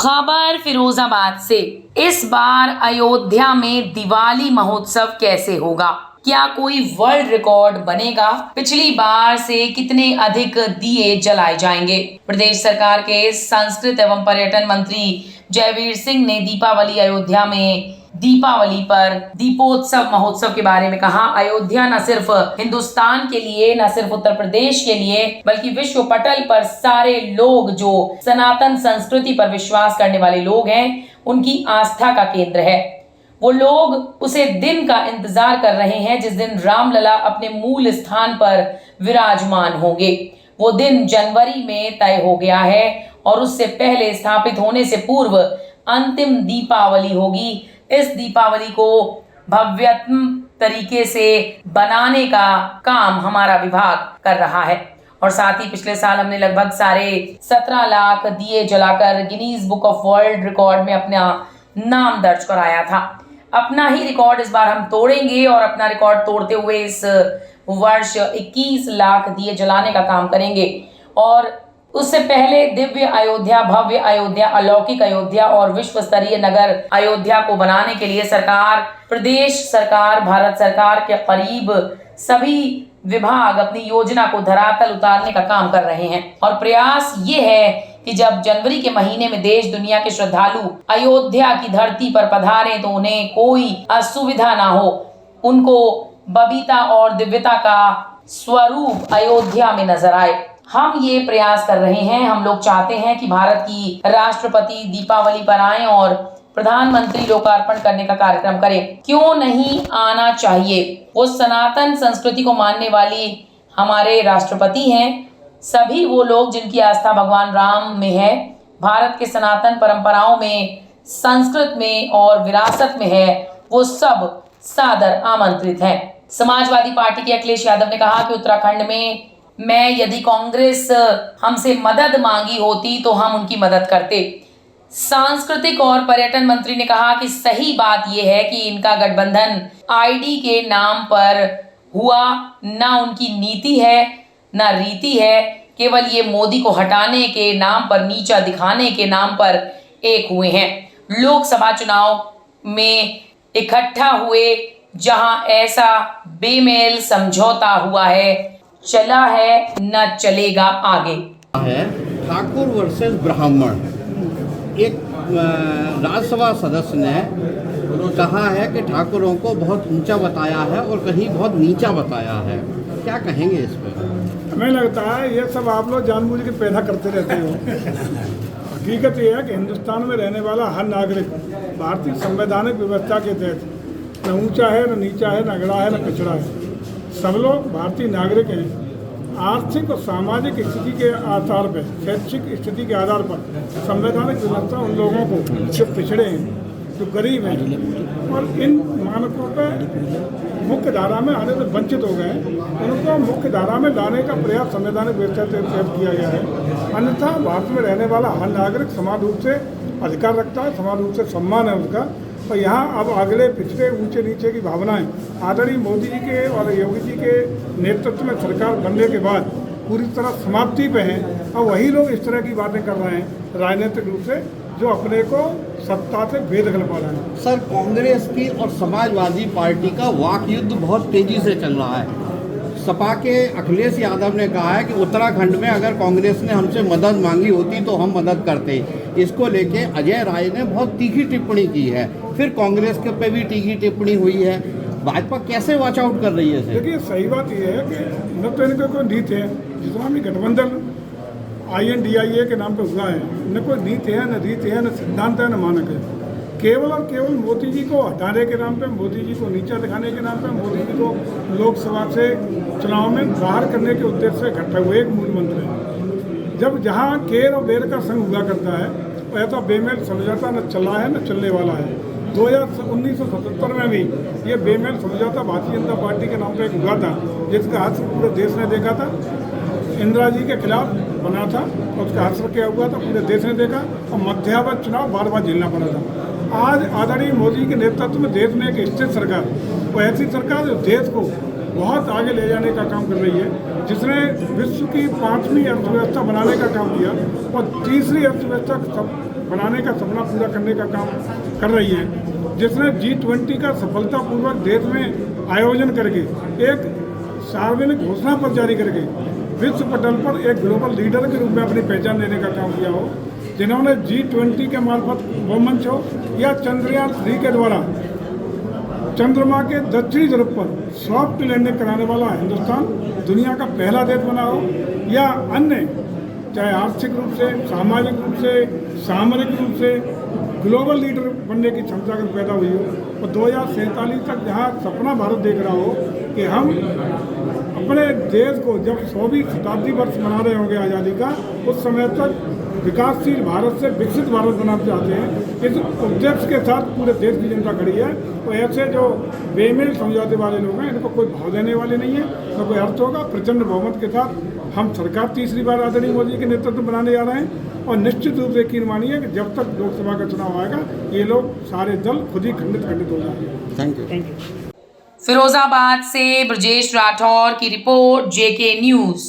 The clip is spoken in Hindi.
खबर फिरोजाबाद से। इस बार अयोध्या में दिवाली महोत्सव कैसे होगा? क्या कोई वर्ल्ड रिकॉर्ड बनेगा? पिछली बार से कितने अधिक दिए जलाए जाएंगे? प्रदेश सरकार के संस्कृति एवं पर्यटन मंत्री जयवीर सिंह ने दीपावली अयोध्या में दीपावली पर दीपोत्सव महोत्सव के बारे में कहा। अयोध्या न सिर्फ हिंदुस्तान के लिए, न सिर्फ उत्तर प्रदेश के लिए, बल्कि विश्व पटल पर सारे लोग जो सनातन संस्कृति पर विश्वास करने वाले लोग हैं, उनकी आस्था का केंद्र है। वो लोग उसे दिन का इंतजार कर रहे हैं जिस दिन रामलला अपने मूल स्थान पर विराजमान होंगे। वो दिन जनवरी में तय हो गया है और उससे पहले स्थापित होने से पूर्व अंतिम दीपावली होगी। इस दीपावली को भव्यतम तरीके से बनाने का काम हमारा विभाग कर रहा है और साथ ही पिछले साल हमने लगभग 17.5 लाख दिए जलाकर Guinness book of world record में अपना नाम दर्ज कराया था। अपना ही रिकॉर्ड इस बार हम तोड़ेंगे और अपना रिकॉर्ड तोड़ते हुए इस वर्ष 21 लाख दिए जलाने का काम करेंगे। और उससे पहले दिव्य अयोध्या, भव्य अयोध्या, अलौकिक अयोध्या और विश्व स्तरीय नगर अयोध्या को बनाने के लिए सरकार, प्रदेश सरकार, भारत सरकार के करीब सभी विभाग अपनी योजना को धरातल उतारने का काम कर रहे हैं। और प्रयास ये है कि जब जनवरी के महीने में देश दुनिया के श्रद्धालु अयोध्या की धरती पर पधारें तो उन्हें कोई असुविधा ना हो, उनको बबीता और दिव्यता का स्वरूप अयोध्या में नजर आए। हम ये प्रयास कर रहे हैं। हम लोग चाहते हैं कि भारत की राष्ट्रपति दीपावली पर आए और प्रधानमंत्री लोकार्पण करने का कार्यक्रम करें। क्यों नहीं आना चाहिए? वो सनातन संस्कृति को मानने वाली हमारे राष्ट्रपति हैं। सभी वो लोग जिनकी आस्था भगवान राम में है, भारत के सनातन परंपराओं में, संस्कृत में और विरासत में है, वो सब सादर आमंत्रित हैं। समाजवादी पार्टी के अखिलेश यादव ने कहा कि उत्तराखंड में यदि कांग्रेस हमसे मदद मांगी होती तो हम उनकी मदद करते। सांस्कृतिक और पर्यटन मंत्री ने कहा कि सही बात यह है कि इनका गठबंधन आईडी के नाम पर हुआ, ना उनकी नीति है ना रीति है, केवल ये मोदी को हटाने के नाम पर, नीचा दिखाने के नाम पर एक हुए हैं। लोकसभा चुनाव में इकट्ठा हुए जहां ऐसा बेमेल समझौता हुआ है, चला है न चलेगा आगे। है ठाकुर वर्सेस ब्राह्मण। एक राज्यसभा सदस्य ने कहा है कि ठाकुरों को बहुत ऊंचा बताया है और कहीं बहुत नीचा बताया है। क्या कहेंगे इस पर? हमें लगता है ये सब आप लोग जानबूझ के पैदा करते रहते हो। हकीकत ये है कि हिंदुस्तान में रहने वाला हर नागरिक भारतीय संवैधानिक व्यवस्था के तहत न ऊंचा है, न नीचा है, न अगड़ा है, न पिछड़ा है। सब लोग भारतीय नागरिक हैं। आर्थिक और सामाजिक स्थिति के आधार पर, शैक्षिक स्थिति के आधार पर संवैधानिक व्यवस्था उन लोगों को जो पिछड़े हैं, जो गरीब हैं और इन मानकों पर मुख्य धारा में आने से वंचित हो गए हैं, उनको मुख्य धारा में लाने का प्रयास संवैधानिक व्यवस्था के तहत किया गया है। अन्यथा भारत में रहने वाला हर नागरिक समान रूप से अधिकार रखता है, समान रूप से सम्मान है उसका। और यहाँ अब अगले पिछले ऊंचे नीचे की भावनाएं आदरणीय मोदी जी के और योगी जी के नेतृत्व में सरकार बनने के बाद पूरी तरह समाप्ति पे हैं और वही लोग इस तरह की बातें कर रहे हैं राजनीतिक रूप से, जो अपने को सत्ता से बेदखल पा रहे हैं। सर, कांग्रेस की और समाजवादी पार्टी का वाक युद्ध बहुत तेजी से चल रहा है। सपा के अखिलेश यादव ने कहा है कि उत्तराखंड में अगर कांग्रेस ने हमसे मदद मांगी होती तो हम मदद करते। इसको लेके अजय राय ने बहुत तीखी टिप्पणी की है। फिर कांग्रेस के पे भी तीखी टिप्पणी हुई है। भाजपा कैसे वॉच आउट कर रही है? देखिए, सही बात यह है कि न तो इनके कोई नीति है, जितना भी गठबंधन INDIA के नाम पर हुआ है, न कोई नीति है, न रीति है, न सिद्धांत है, न मानक है। केवल और केवल मोदी जी को हटाने के नाम पे, मोदी जी को नीचा दिखाने के नाम पे, मोदी जी को लोकसभा से चुनाव में बाहर करने के उद्देश्य से इकट्ठा हुए एक मूल मंत्र है। जब जहाँ केर और बेर का संग हुआ करता है, ऐसा बेमेल समझौता न चला है न चलने वाला है। 1977 में भी ये बेमेल समझौता भारतीय जनता पार्टी के नाम पर एक हुआ था, जिसका हर्ष पूरे देश ने देखा था। इंदिरा जी के खिलाफ बना था और उसका हर्ष किया हुआ था, पूरे देश ने देखा और मध्यावधि चुनाव बार बार झेलना पड़ा था। आज आदरणीय मोदी के नेतृत्व में देश में एक स्थिर सरकार, वो ऐसी सरकार जो देश को बहुत आगे ले जाने का काम कर रही है, जिसने विश्व की 5वीं अर्थव्यवस्था बनाने का काम किया और तीसरी अर्थव्यवस्था बनाने का सपना पूरा करने का काम कर रही है, जिसने G20 का सफलतापूर्वक देश में आयोजन करके एक सार्वजनिक घोषणा पत्र जारी करके विश्व पटल पर एक ग्लोबल लीडर के रूप में अपनी पहचान देने का काम किया हो, जिन्होंने G20 के मार्फत वो मंच हो या चंद्रयान 3 के द्वारा चंद्रमा के दक्षिणी ध्रुव पर सॉफ्ट लैंडिंग कराने वाला हिंदुस्तान दुनिया का पहला देश बना हो, या अन्य चाहे आर्थिक रूप से, सामाजिक रूप से, सामरिक रूप से ग्लोबल लीडर बनने की क्षमता अगर पैदा हुई हो, और 2047 तक जहाँ सपना भारत देख रहा हो कि हम अपने देश को जब 100वीं शताब्दी वर्ष मना रहे होंगे आज़ादी का, उस समय तक विकासशील भारत से विकसित भारत बनाना चाहते हैं। इस उद्देश्य के साथ पूरे देश की जनता खड़ी है। तो ऐसे जो बेमेल समझौते वाले लोग हैं, इनको कोई भाव देने वाले नहीं है, न कोई अर्थ होगा। प्रचंड बहुमत के साथ हम सरकार तीसरी बार आदरणीय मोदी के नेतृत्व में बनाने जा रहे हैं, और निश्चित रूप से यकीन मानिए कि जब तक लोकसभा का चुनाव आएगा, ये लोग सारे दल खुद ही खंडित हो जाएंगे। Thank you. फिरोजाबाद से ब्रजेश राठौर की रिपोर्ट, JK न्यूज़।